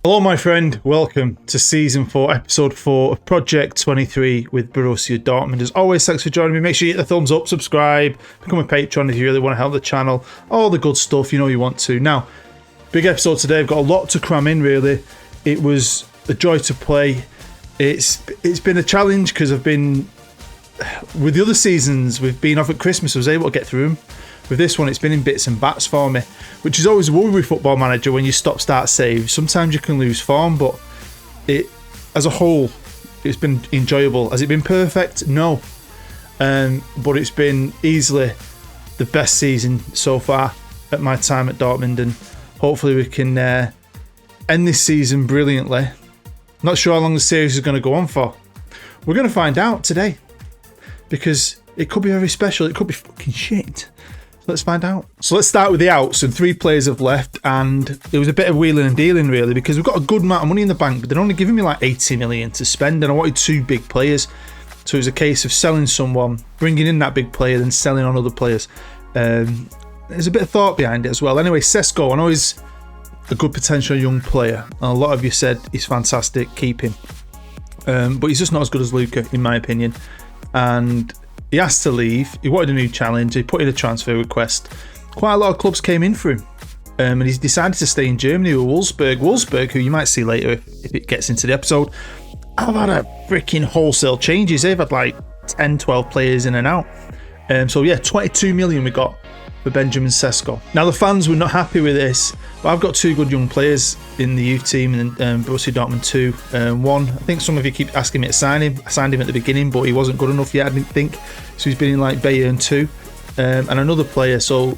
Hello my friend, welcome to Season 4, Episode 4 of Project 23 with Borussia Dortmund. As always, thanks for joining me. Make sure you hit the thumbs up, subscribe, become a patron if you really want to help the channel. All the good stuff you know you want to. Now, big episode today. I've got a lot to cram in really. It was a joy to play. It's been a challenge because I've been... With the other seasons, we've been off at Christmas. I was able to get through them. With this one, it's been in bits and bats for me, which is always a worry with Football Manager when you stop-start save. Sometimes you can lose form, but as a whole, it's been enjoyable. Has it been perfect? No. But it's been easily the best season so far at my time at Dortmund, and hopefully we can end this season brilliantly. Not sure how long the series is going to go on for. We're going to find out today, because it could be very special. It could be fucking shit. Let's find out. So let's start with the outs, and 3 players have left, and it was a bit of wheeling and dealing really, because we've got a good amount of money in the bank, but they're only giving me like 80 million to spend, and I wanted 2 big players. So it was a case of selling someone, bringing in that big player, then selling on other players. There's a bit of thought behind it as well. Anyway, Sesko, I know he's a good potential young player, and a lot of you said he's fantastic, keep him. But he's just not as good as Luka, in my opinion. And he has to leave. He wanted a new challenge. He put in a transfer request. Quite a lot of clubs came in for him. And he's decided to stay in Germany with Wolfsburg. Wolfsburg, who you might see later if it gets into the episode, have had a freaking wholesale changes. They've had like 10, 12 players in and out. So yeah, 22 million we got for Benjamin Sesko. Now the fans were not happy with this, but I've got 2 good young players in the youth team, and Borussia Dortmund 2. One, I think some of you keep asking me to sign him. I signed him at the beginning, but he wasn't good enough yet, I didn't think. So he's been in like Bayern 2. And another player. So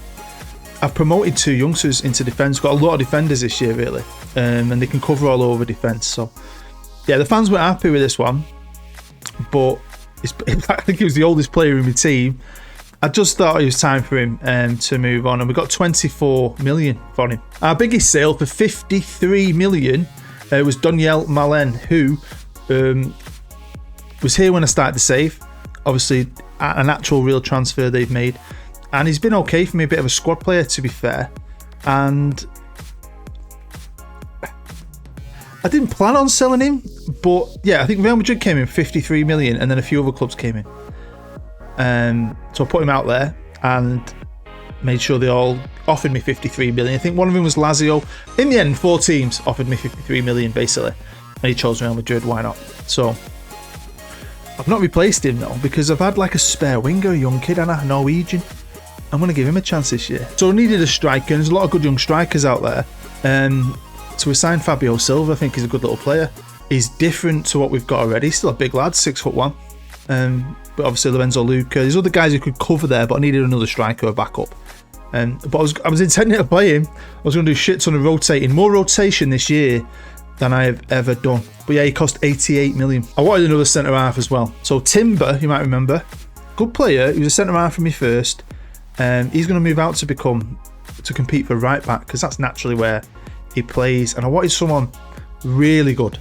I've promoted 2 youngsters into defence. Got a lot of defenders this year really, and they can cover all over defence. So yeah, the fans weren't happy with this one, but I think he was the oldest player in my team. I just thought it was time for him to move on, and we got 24 million for him. Our biggest sale for 53 million was Daniel Malen, who was here when I started the save. Obviously, an actual real transfer they've made, and he's been okay for me, a bit of a squad player to be fair. And I didn't plan on selling him, but yeah, I think Real Madrid came in 53 million, and then a few other clubs came in. So I put him out there and made sure they all offered me 53 million. I think one of them was Lazio. In the end, 4 teams offered me 53 million basically, and he chose Real Madrid. Why not? So I've not replaced him though, because I've had like a spare winger, a young kid, and a Norwegian. I'm going to give him a chance this year. So I needed a striker, and there's a lot of good young strikers out there. So we signed Fabio Silva. I think he's a good little player. He's different to what we've got already. He's still a big lad, 6'1". But obviously Lorenzo Luca. There's other guys who could cover there, but I needed another striker, a backup. But I was intending to play him. I was going to do shit ton of rotating, more rotation this year than I have ever done. But yeah, he cost 88 million. I wanted another centre half as well. So Timber, you might remember, good player. He was a centre half for me first. He's going to move out to compete for right back, because that's naturally where he plays. And I wanted someone really good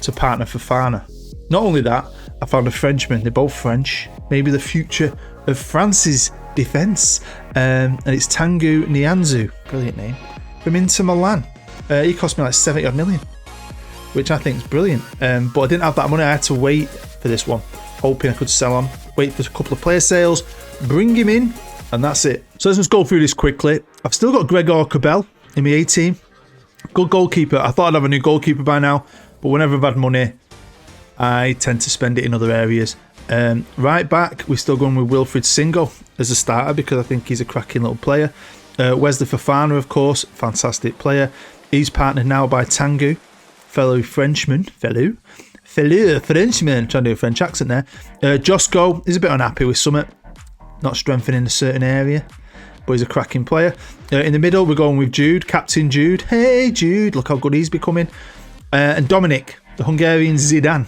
to partner for Fofana. Not only that, I found a Frenchman. They're both French. Maybe the future of France's defence. And it's Tanguy Nianzou. Brilliant name. From Inter Milan. He cost me like 70 odd million, which I think is brilliant. But I didn't have that money. I had to wait for this one, hoping I could sell on. Wait for a couple of player sales. Bring him in. And that's it. So let's just go through this quickly. I've still got Gregor Kobel in my A team. Good goalkeeper. I thought I'd have a new goalkeeper by now, but whenever I've had money, I tend to spend it in other areas. Right back, we're still going with Wilfried Singo as a starter, because I think he's a cracking little player. Wesley Fofana, of course, fantastic player. He's partnered now by Tanguy, fellow Frenchman. Trying to do a French accent there. Josko is a bit unhappy with Summit, not strengthening a certain area, but he's a cracking player. In the middle, we're going with Jude, Captain Jude. Hey Jude, look how good he's becoming. And Dominic, the Hungarian Zidane.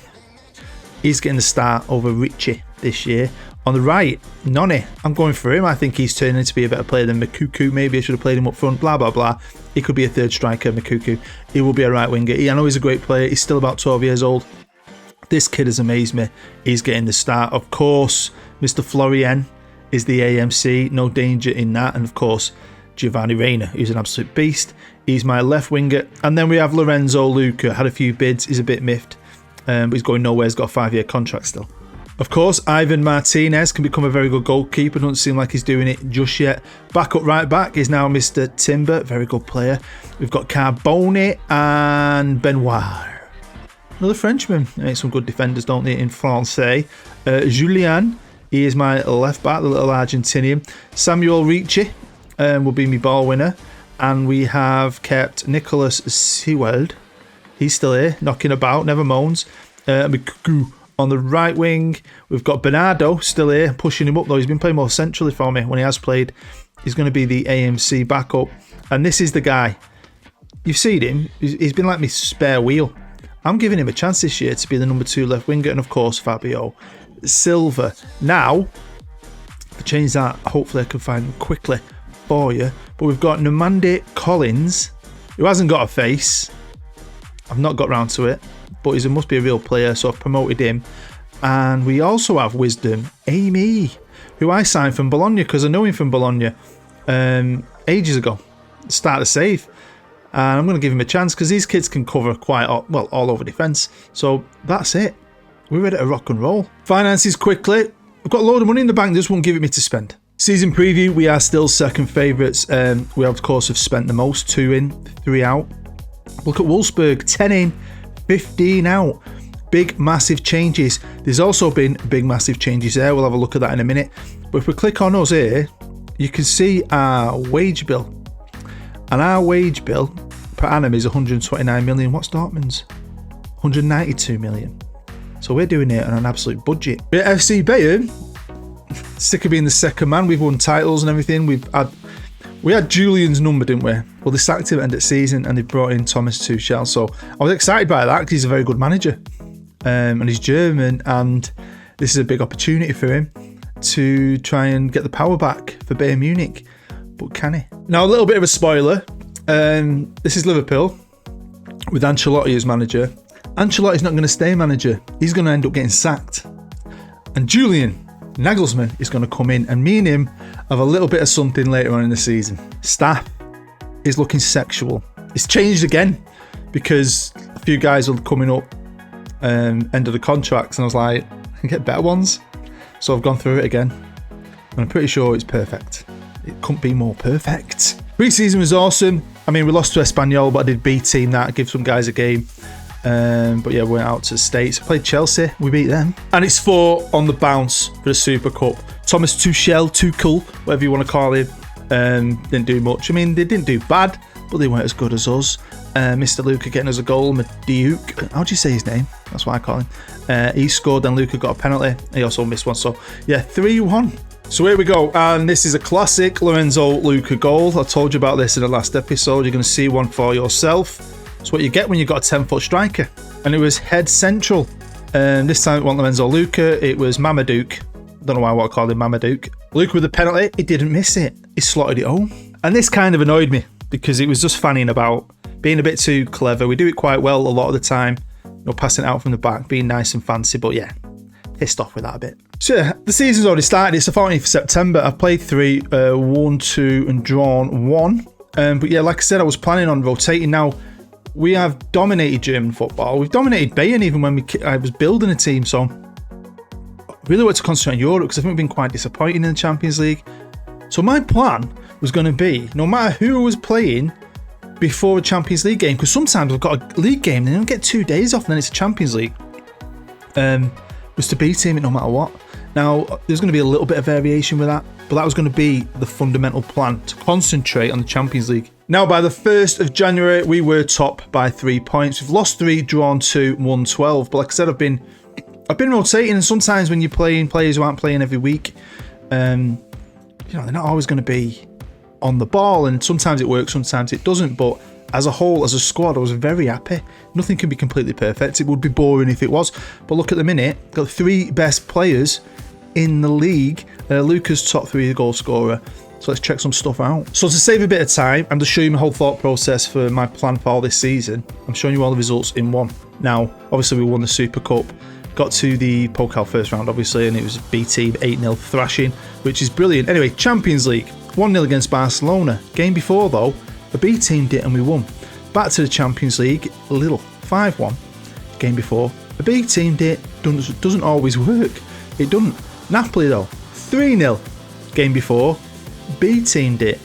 He's getting the start over Richie this year. On the right, Noni, I'm going for him. I think he's turning to be a better player than Mikuku. Maybe I should have played him up front, blah, blah, blah. He could be a third striker, Mikuku. He will be a right winger. I know he's a great player. He's still about 12 years old. This kid has amazed me. He's getting the start. Of course, Mr. Florian is the AMC. No danger in that. And of course, Giovanni Reina, who's an absolute beast. He's my left winger. And then we have Lorenzo Luca. Had a few bids. He's a bit miffed. But he's going nowhere. He's got a 5-year contract still. Of course, Ivan Martinez can become a very good goalkeeper. Doesn't seem like he's doing it just yet. Backup right back is now Mr. Timber. Very good player. We've got Carbone and Benoit. Another Frenchman. They make some good defenders, don't they, in Francais. Julian, he is my left back, the little Argentinian. Samuel Ricci will be my ball winner. And we have kept Nicholas Sewell. He's still here, knocking about, never moans. On the right wing, we've got Bernardo still here, pushing him up though. He's been playing more centrally for me when he has played. He's going to be the AMC backup. And this is the guy. You've seen him. He's been like my spare wheel. I'm giving him a chance this year to be the number 2 left winger. And of course, Fabio Silva. Now, to change that, hopefully I can find him quickly for you. But we've got Nemande Collins, who hasn't got a face. I've not got round to it. But he must be a real player, so I've promoted him. And we also have Wisdom Amy, who I signed from Bologna because I know him from Bologna ages ago. Start a save. And I'm going to give him a chance because these kids can cover quite all over defence. So that's it. We're ready to rock and roll. Finances quickly. I've got a load of money in the bank. They just won't give it me to spend. Season preview. We are still second favourites. We of course have spent the most. 2 in, 3 out. Look at Wolfsburg. 10 in. 15 out. Big, massive changes. There's also been big, massive changes there. We'll have a look at that in a minute. But if we click on us here, you can see our wage bill. And our wage bill per annum is 129 million. What's Dortmund's? 192 million. So we're doing it on an absolute budget. We're at FC Bayern. Sick of being the second man. We've won titles and everything. We had Julian's number, didn't we? Well, they sacked him at the end of the season and they brought in Thomas Tuchel. So I was excited by that because he's a very good manager. And he's German. And this is a big opportunity for him to try and get the power back for Bayern Munich. But can he? Now, a little bit of a spoiler. This is Liverpool with Ancelotti as manager. Ancelotti's not going to stay manager. He's going to end up getting sacked. And Julian Nagelsmann is going to come in, and me and him have a little bit of something later on in the season. Staff is looking sexual. It's changed again because a few guys are coming up end of the contracts, and I was like, I can get better ones. So I've gone through it again, and I'm pretty sure it's perfect. It couldn't be more perfect. Pre-season was awesome. I mean, we lost to Espanyol, but I did B-team that, give some guys a game. But yeah, we went out to the States. Played Chelsea, we beat them. And it's 4 on the bounce for the Super Cup. Thomas Tuchel, whatever you want to call him, didn't do much. I mean, they didn't do bad, but they weren't as good as us. Mr. Luca getting us a goal. Maduke, how do you say his name? That's what I call him. He scored, then Luca got a penalty. He also missed one. So yeah, 3-1. So here we go, and this is a classic Lorenzo Luca goal. I told you about this in the last episode. You're going to see one for yourself. It's what you get when you've got a 10-foot striker. And it was head central. This time it wasn't Lorenzo Luca, it was Mamaduke. Don't know why I want to call him Mamaduke. Luca with the penalty, he didn't miss it. He slotted it home. And this kind of annoyed me because it was just fanning about, being a bit too clever. We do it quite well a lot of the time. You know, passing it out from the back, being nice and fancy, but yeah, pissed off with that a bit. So yeah, the season's already started. It's the 14th of September. I've played 3, won 2 and drawn 1. But yeah, like I said, I was planning on rotating. Now, we have dominated German football. We've dominated Bayern even when I was building a team. So I really want to concentrate on Europe because I think we've been quite disappointing in the Champions League. So my plan was going to be, no matter who was playing before a Champions League game, because sometimes I've got a league game and then I get 2 days off and then it's a Champions League, was to beat him no matter what. Now, there's going to be a little bit of variation with that, but that was going to be the fundamental plan, to concentrate on the Champions League. Now, by the 1st of January, we were top by 3 points. We've lost 3, drawn 2, won 12. But like I said, I've been rotating, and sometimes when you're playing players who aren't playing every week, they're not always going to be on the ball, and sometimes it works, sometimes it doesn't. But as a whole, as a squad, I was very happy. Nothing can be completely perfect. It would be boring if it was. But look at the minute, got 3 best players in the league. Luca's top 3 goal scorer. So let's check some stuff out. So to save a bit of time, I'm just showing you my whole thought process for my plan for all this season. I'm showing you all the results in one. Now, obviously we won the Super Cup. Got to the Pokal first round, obviously, and it was a B-team 8-0 thrashing, which is brilliant. Anyway, Champions League, 1-0 against Barcelona. Game before, though, A B team did and we won. Back to the Champions League, Lille 5-1. Game before, a B team did. Doesn't always work. It doesn't. Napoli though, 3-0. Game before, B team did.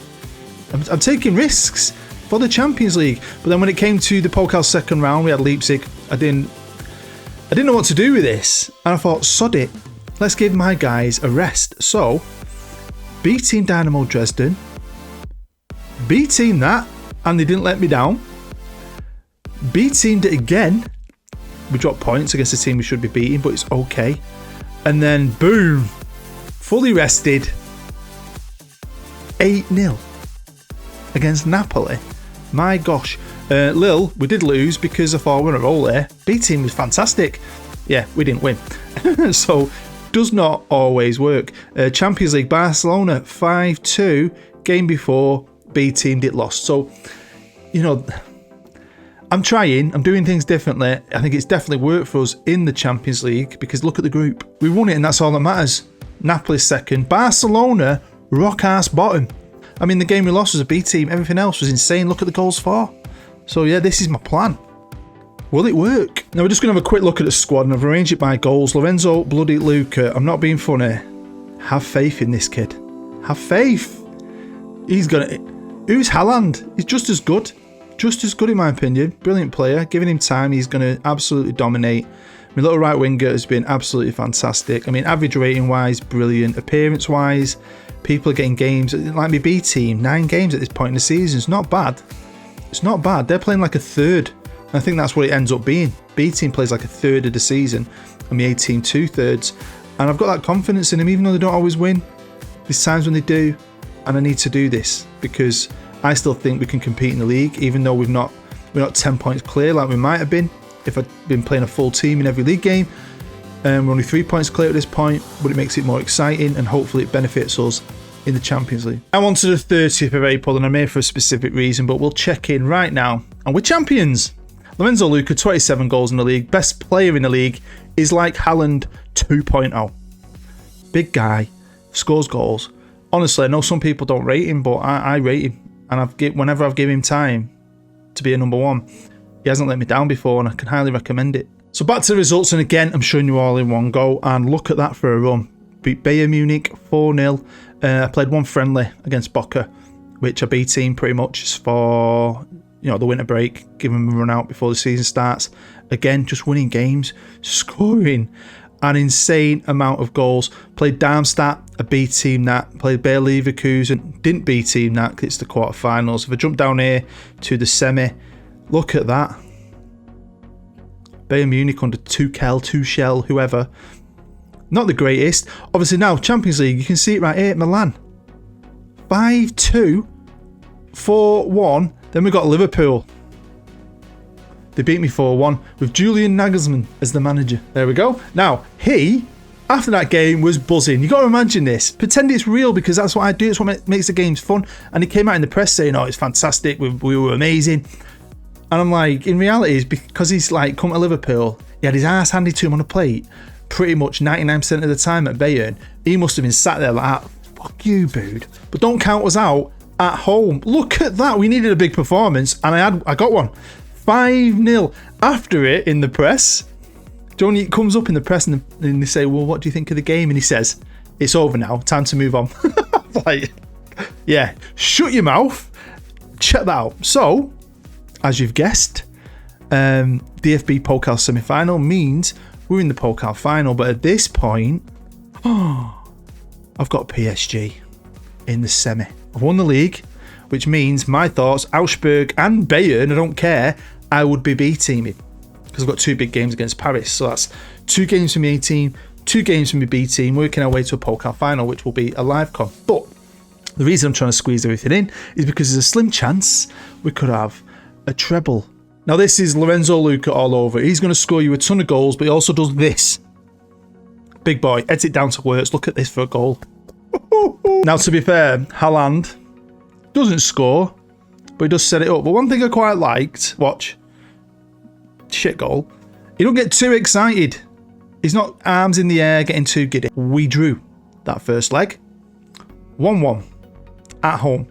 I'm taking risks for the Champions League. But then when it came to the Pokal second round, we had Leipzig. I didn't know what to do with this. And I thought, sod it. Let's give my guys a rest. So, B team Dynamo Dresden. B team that. And they didn't let me down. B teamed it again. We dropped points against the team we should be beating, but it's okay. And then, boom. Fully rested. 8-0 against Napoli. My gosh. Lille, we did lose because I thought we were on a roll there. B team was fantastic. Yeah, we didn't win. So, does not always work. Champions League, Barcelona 5-2. Game before, B team did lost. So, you know, I'm trying. I'm doing things differently. I think it's definitely worked for us in the Champions League because look at the group. We won it and that's all that matters. Napoli second. Barcelona, rock-ass bottom. I mean, the game we lost was a B team. Everything else was insane. Look at the goals for. So, yeah, this is my plan. Will it work? Now, we're just going to have a quick look at the squad and I've arranged it by goals. Lorenzo, bloody Luca. I'm not being funny. Have faith in this kid. Have faith. He's going to... Who's Haaland? He's just as good. Just as good in my opinion. Brilliant player. Giving him time, he's going to absolutely dominate. My little right winger has been absolutely fantastic. I mean, average rating wise, brilliant. Appearance wise, people are getting games. Like my B team, 9 games at this point in the season. It's not bad. It's not bad. They're playing like a third. And I think that's what it ends up being. B team plays like a third of the season. And the A team 2/3. And I've got that confidence in them, even though they don't always win. There's times when they do. And I need to do this because I still think we can compete in the league, even though we're not 10 points clear like we might have been if I'd been playing a full team in every league game. We're only 3 points clear at this point, but it makes it more exciting and hopefully it benefits us in the Champions League. I'm on to the 30th of April and I'm here for a specific reason, but we'll check in right now. And we're champions. Lorenzo Luca, 27 goals in the league. Best player in the league is like Haaland 2.0. Big guy, scores goals. Honestly, I know some people don't rate him, but I rate him. And whenever I've given him time to be a number one, he hasn't let me down before and I can highly recommend it. So back to the results, and again, I'm showing you all in one go. And look at that for a run. Beat Bayern Munich 4-0. I played one friendly against Boca, which I beat team pretty much just for, you know, the winter break, give them a run out before the season starts. Again, just winning games, scoring an insane amount of goals. Played Darmstadt, a B team that. Played Bayer Leverkusen, didn't B team that because it's the quarterfinals. If I jump down here to the semi, look at that. Bayern Munich under Tuchel, whoever. Not the greatest. Obviously now, Champions League, you can see it right here, Milan. 5-2, 4-1. Then we got Liverpool. They beat me 4-1 with Julian Nagelsmann as the manager. There we go. Now, he, after that game, was buzzing. You got to imagine this. Pretend it's real because that's what I do. It's what makes the games fun. And he came out in the press saying, oh, it's fantastic. We were amazing. And I'm like, in reality, it's because he's like come to Liverpool. He had his ass handed to him on a plate pretty much 99% of the time at Bayern. He must have been sat there like, fuck you, dude. But don't count us out at home. Look at that. We needed a big performance. And I got one. 5-0 after it in the press. Johnny comes up in the press and they say, well, what do you think of the game? And he says, it's over now, time to move on. Like, yeah, shut your mouth. Check that out. So, as you've guessed, DFB Pokal semi-final means we're in the Pokal final. But at this point, I've got PSG in the semi. I've won the league, which means my thoughts, Augsburg and Bayern, I don't care, I would be B-teaming because I've got 2 big games against Paris. So that's 2 games from my A team, 2 games from my B team, working our way to a Pokal final, which will be a live con. But the reason I'm trying to squeeze everything in is because there's a slim chance we could have a treble. Now this is Lorenzo Luca all over. He's going to score you a ton of goals, but he also does this. Big boy, heads it down to words. Look at this for a goal. Now to be fair, Haaland doesn't score, but he does set it up. But one thing I quite liked, watch, shit goal, he don't get too excited. He's not arms in the air getting too giddy. We drew that first leg 1-1 at home.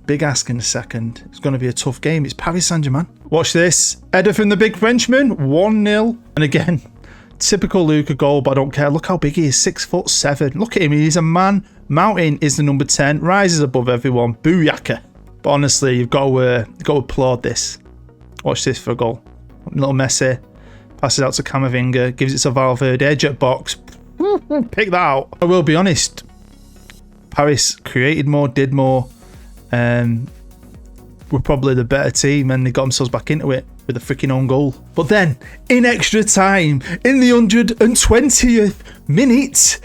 Big ask in a second. It's going to be a tough game. It's Paris Saint-Germain. Watch this. Header from the big Frenchman. 1-0. And again, typical Luka goal, but I don't care. Look how big he is. 6'7". Look at him. He's a man. Mountain is the number 10. Rises above everyone. Booyaka. But honestly, you've got to applaud this. Watch this for a goal. Little Messi. Passes out to Camavinga. Gives it to Valverde. Edge at box. Pick that out. I will be honest. Paris created more, did more. Were probably the better team, and they got themselves back into it with a freaking own goal. But then, in extra time, in the 120th minute,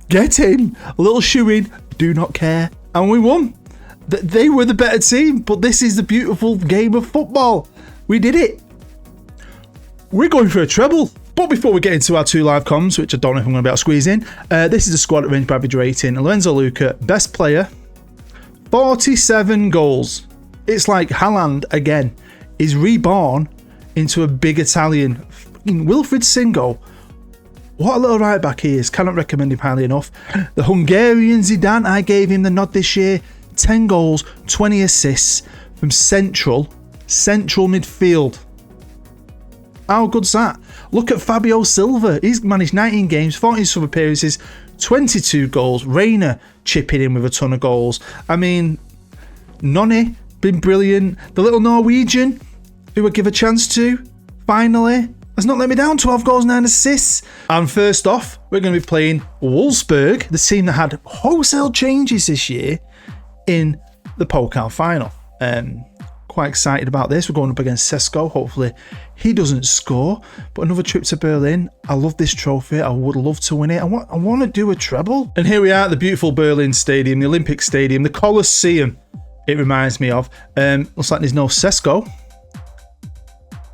get in, a little shoe in, do not care, and we won. They were the better team, but this is the beautiful game of football. We did it. We're going for a treble. But before we get into our 2 live comms, which I don't know if I'm going to be able to squeeze in, this is the squad range by average rating. Lorenzo Luca, best player, 47 goals. It's like Haaland, again, is reborn into a big Italian. Wilfried Singo, what a little right back he is. Cannot recommend him highly enough. The Hungarian Zidane, I gave him the nod this year. 10 goals, 20 assists from central midfield. How good's that? Look at Fabio Silva. He's managed 19 games, 14 sub appearances, 22 goals. Reina chipping in with a ton of goals. I mean, Noni, been brilliant. The little Norwegian, who I give a chance to, finally, has not let me down. 12 goals, 9 assists. And first off, we're going to be playing Wolfsburg, the team that had wholesale changes this year in the Pokal final. Quite excited about this. We're going up against Sesko. Hopefully he doesn't score. But another trip to Berlin. I love this trophy. I would love to win it. I want to do a treble. And here we are at the beautiful Berlin Stadium, the Olympic Stadium, the Colosseum. It reminds me of. Looks like there's no Sesko,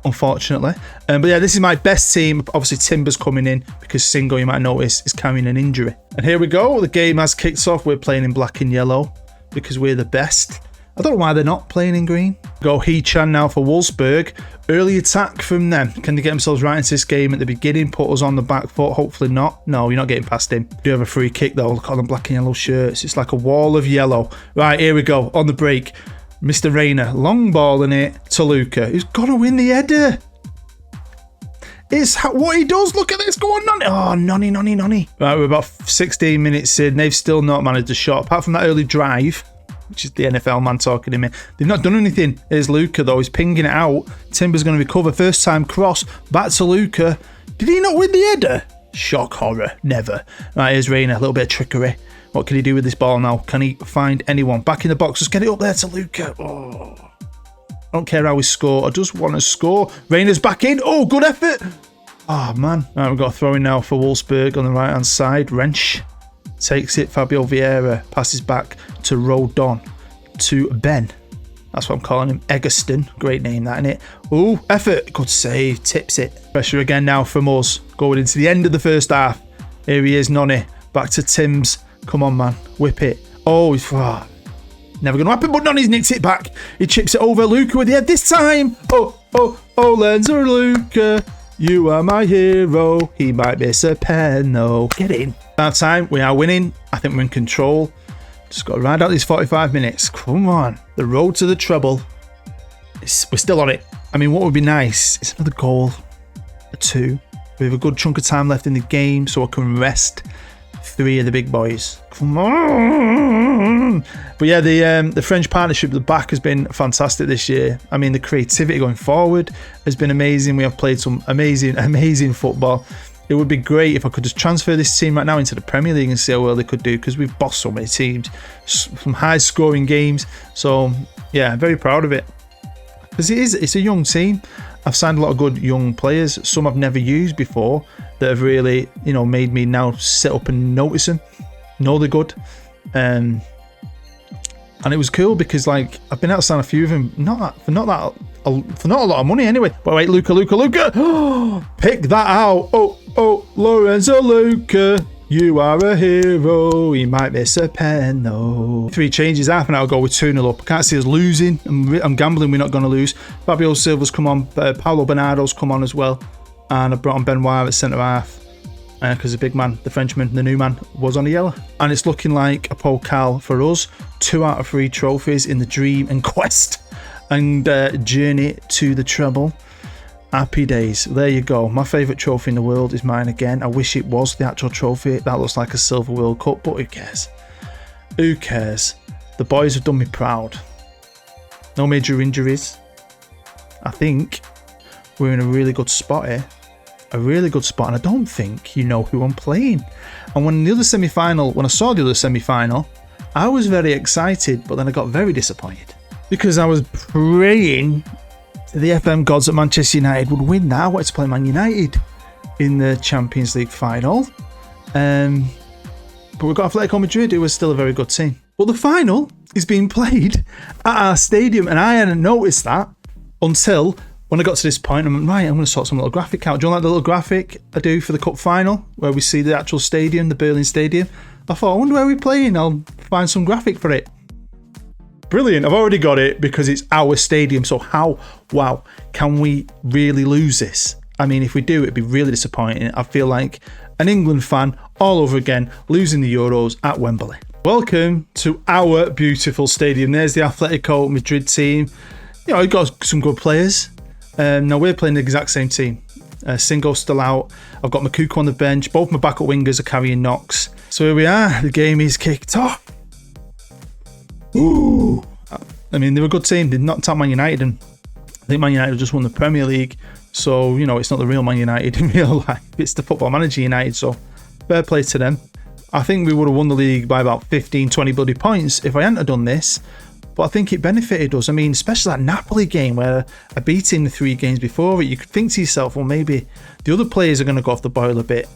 unfortunately. But yeah, this is my best team. Obviously Timber's coming in because Singo, you might notice, is carrying an injury. And here we go. The game has kicked off. We're playing in black and yellow because we're the best. I don't know why they're not playing in green. Go He-Chan now for Wolfsburg. Early attack from them. Can they get themselves right into this game at the beginning? Put us on the back foot? Hopefully not. No, you're not getting past him. Do have a free kick though. Look at them black and yellow shirts. It's like a wall of yellow. Right, here we go. On the break. Mr. Reina. Long ball in it to Luca. Who's got to win the header. It's what he does. Look at this. Go on, Noni. Oh, Noni. Right, we're about 16 minutes in. They've still not managed a shot. Apart from that early drive, which is the NFL man talking to me. They've not done anything. Here's Luca, though. He's pinging it out. Timber's going to recover. First time cross. Back to Luca. Did he not win the header? Shock horror. Never. Right, here's Reina. A little bit of trickery. What can he do with this ball now? Can he find anyone? Back in the box. Just get it up there to Luca. Oh. I don't care how we score. I just want to score. Reina's back in. Oh, good effort. Oh, man. Right, we've got a throw in now for Wolfsburg on the right-hand side. Wrench takes it. Fabio Vieira passes back to Rodon, to Ben. That's what I'm calling him. Egerton. Great name, that, innit? Oh, effort. Good save. Tips it. Pressure again now from us. Going into the end of the first half. Here he is, Noni. Back to Timms. Come on, man. Whip it. Oh, he's... never going to happen, but Noni's nicked it back. He chips it over Luca with the head this time. Oh, Lenzo Luca. You are my hero. He might miss a pen, though. Get in. That time, we are winning. I think we're in control. Just got to ride out these 45 minutes. Come on. The road to the treble. We're still on it. I mean, what would be nice is another goal. A 2. We have a good chunk of time left in the game so I can rest 3 of the big boys. Come on. But yeah, the French partnership at the back has been fantastic this year. I mean, the creativity going forward has been amazing. We have played some amazing football. It would be great if I could just transfer this team right now into the Premier League and see how well they could do, because we've bossed so many teams, some high scoring games. So yeah, I'm very proud of it, because it's a young team. I've signed a lot of good young players. Some I've never used before that have really, made me now sit up and notice them. Know they're good. And it was cool because, like, I've been able to sign a few of them, for not a lot of money anyway. But wait, Luca. Pick that out. Oh, Lorenzo Luca. You are a hero. He might miss a pen, though. 3 changes, half an hour ago, we're 2-0 up. I can't see us losing. I'm gambling we're not going to lose. Fabio Silva's come on. Paulo Bernardo's come on as well. And I brought on Ben Wire at centre half. because the big man, the Frenchman, the new man, was on the yellow. And it's looking like a Pokal for us. 2 out of 3 trophies in the dream and quest and journey to the treble. Happy days. There you go. My favourite trophy in the world is mine again. I wish it was the actual trophy. That looks like a silver World Cup, but who cares? Who cares? The boys have done me proud. No major injuries. I think we're in a really good spot here. A really good spot, and I don't think you know who I'm playing. And when I saw the other semi-final, I was very excited, but then I got very disappointed because I was praying the FM gods at Manchester United would win that. I wanted to play Man United in the Champions League final. But we've got Atletico Madrid, who was still a very good team. But the final is being played at our stadium, and I hadn't noticed that until when I got to this point. I'm like, right, I'm going to sort some little graphic out. Do you like the little graphic I do for the cup final where we see the actual stadium, the Berlin Stadium? I thought, I wonder where we're playing. I'll find some graphic for it. Brilliant. I've already got it because it's our stadium. So wow, can we really lose this? I mean, if we do, it'd be really disappointing. I feel like an England fan all over again, losing the Euros at Wembley. Welcome to our beautiful stadium. There's the Atletico Madrid team. You know, we've got some good players. Now we're playing the exact same team. Singo's still out. I've got Makuku on the bench. Both my backup wingers are carrying knocks. So here we are. The game is kicked off. Ooh. I mean, they're a good team. They knocked out Man United, and I think Man United just won the Premier League. So, you know, it's not the real Man United in real life. It's the Football Manager United. So, fair play to them. I think we would have won the league by about 15, 20 bloody points if I hadn't have done this. But I think it benefited us. I mean, especially that Napoli game where I beat him the 3 games before it. You could think to yourself, well, maybe the other players are going to go off the boil a bit.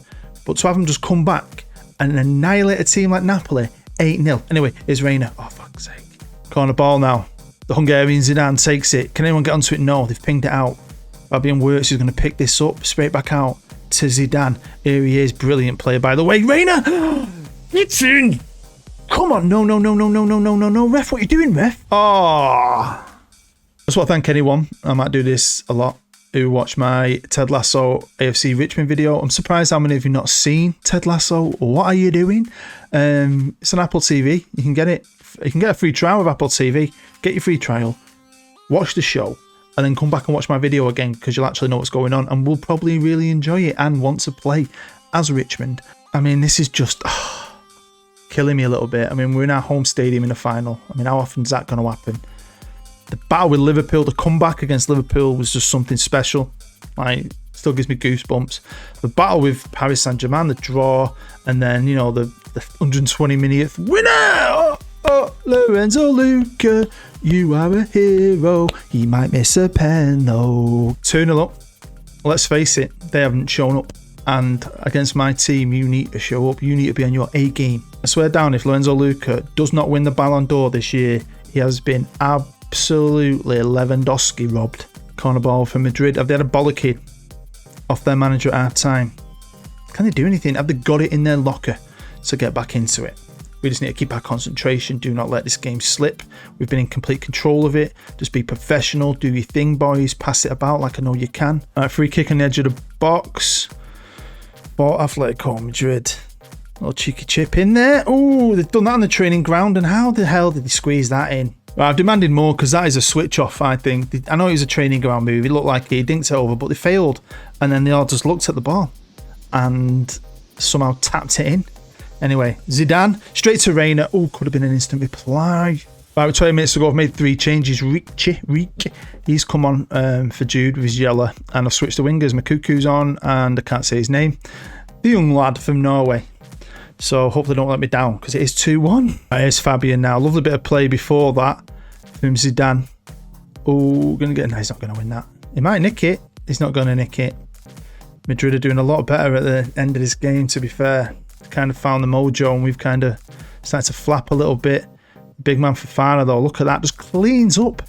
But to have them just come back and annihilate a team like Napoli, 8-0. Anyway, it's Reina. Oh, fuck's sake. Corner ball now. The Hungarian Zidane takes it. Can anyone get onto it? No, they've pinged it out. Fabian Wirtz is going to pick this up, straight back out to Zidane. Here he is. Brilliant player, by the way. Reina! It's in! Come on. No. Ref, what are you doing, ref? Oh. I just want to thank anyone. I might do this a lot. Who watched my Ted Lasso AFC Richmond video. I'm surprised how many of you not seen Ted Lasso. What are you doing? It's on Apple TV. You can get it. You can get a free trial with Apple TV. Get your free trial. Watch the show. And then come back and watch my video again because you'll actually know what's going on. And we'll probably really enjoy it and want to play as Richmond. I mean, this is just killing me a little bit. I mean, we're in our home stadium in the final. I mean, how often is that going to happen? The battle with Liverpool, the comeback against Liverpool was just something special. Like, still gives me goosebumps. The battle with Paris Saint-Germain, the draw, and then, you know, the 120-minute winner! Oh, Lorenzo Luca, you are a hero. He might miss a pen, though. 2-0 up. Let's face it, they haven't shown up. And against my team, you need to show up. You need to be on your A game. I swear down, if Lorenzo Luca does not win the Ballon d'Or this year, he has been absolutely Lewandowski robbed. Corner ball for Madrid. Have they had a bollocky off their manager at half time? Can they do anything? Have they got it in their locker to get back into it? We just need to keep our concentration. Do not let this game slip. We've been in complete control of it. Just be professional. Do your thing, boys. Pass it about like I know you can. Free kick on the edge of the box for Atletico Madrid. Little cheeky chip in there. Oh, they've done that on the training ground. And how the hell did they squeeze that in? Well, I've demanded more because that is a switch off, I think. I know it was a training ground move. It looked like he dinked it over, but they failed. And then they all just looked at the ball and somehow tapped it in. Anyway, Zidane, straight to Reina. Oh, could have been an instant reply. Right, 20 minutes ago, I've made 3 changes. Ricci, he's come on for Jude with his yellow. And I've switched the wingers. Makuku's on, and I can't say his name. The young lad from Norway. So hopefully don't let me down, because it is 2-1. Here's Fabian now. Lovely bit of play before that from Zidane. Oh, gonna get. No, he's not going to win that. He might nick it. He's not going to nick it. Madrid are doing a lot better at the end of this game, to be fair. Kind of found the mojo, and we've kind of started to flap a little bit. Big man Fofana, though, look at that, just cleans up.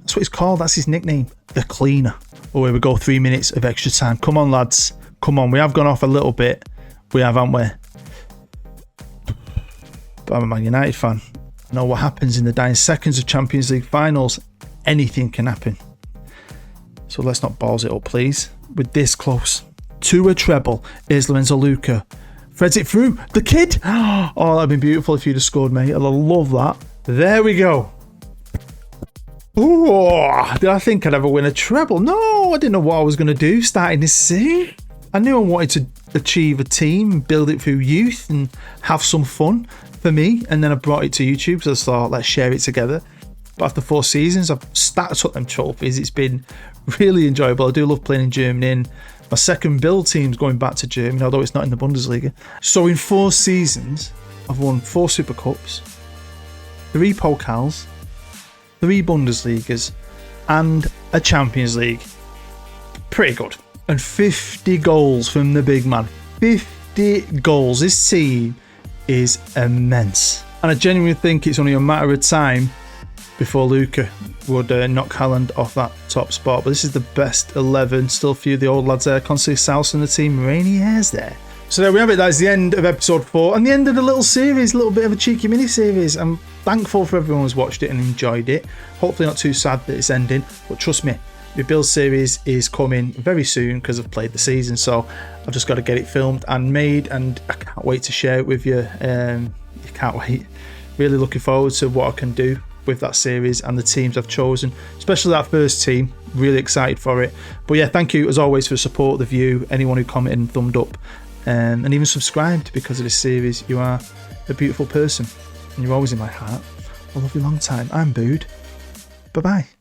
That's what he's called. That's his nickname, the cleaner. Oh, here we go. 3 minutes of extra time. Come on, lads. Come on. We have gone off a little bit. We have, haven't we? But I'm a Man United fan. I know what happens in the dying seconds of Champions League finals. Anything can happen. So let's not balls it up, please. We're this close. to a treble. Here's Lorenzo Luca. Threads it through. The kid. Oh, that'd been beautiful if you'd have scored, mate. I love that. There we go. Oh, did I think I'd ever win a treble? No, I didn't know what I was going to do starting this season. I knew I wanted to achieve a team, build it through youth and have some fun for me. And then I brought it to YouTube, so I thought, let's share it together. But after 4 seasons, I've stacked up them trophies. It's been really enjoyable. I do love playing in Germany. And my second build team's going back to Germany, although it's not in the Bundesliga. So in 4 seasons, I've won 4 Super Cups, 3 Pokals, 3 Bundesligas, and a Champions League. Pretty good. And 50 goals from the big man. 50 goals. This team is immense. And I genuinely think it's only a matter of time before Luca would knock Haaland off that top spot. But this is the best 11. Still a few of the old lads there. Constantly South in the team. Rainy hairs there. So there we have it. That is the end of episode 4 and the end of the little series. A little bit of a cheeky mini series. I'm thankful for everyone who's watched it and enjoyed it. Hopefully not too sad that it's ending. But trust me, the build series is coming very soon because I've played the season. So I've just got to get it filmed and made. And I can't wait to share it with you. You can't wait. Really looking forward to what I can do with that series and the teams I've chosen, especially that first team. Really excited for it. But yeah, thank you as always for the support, the view, anyone who commented and thumbed up and even subscribed because of this series. You are a beautiful person and you're always in my heart. I love you long time. I'm Bood. Bye bye.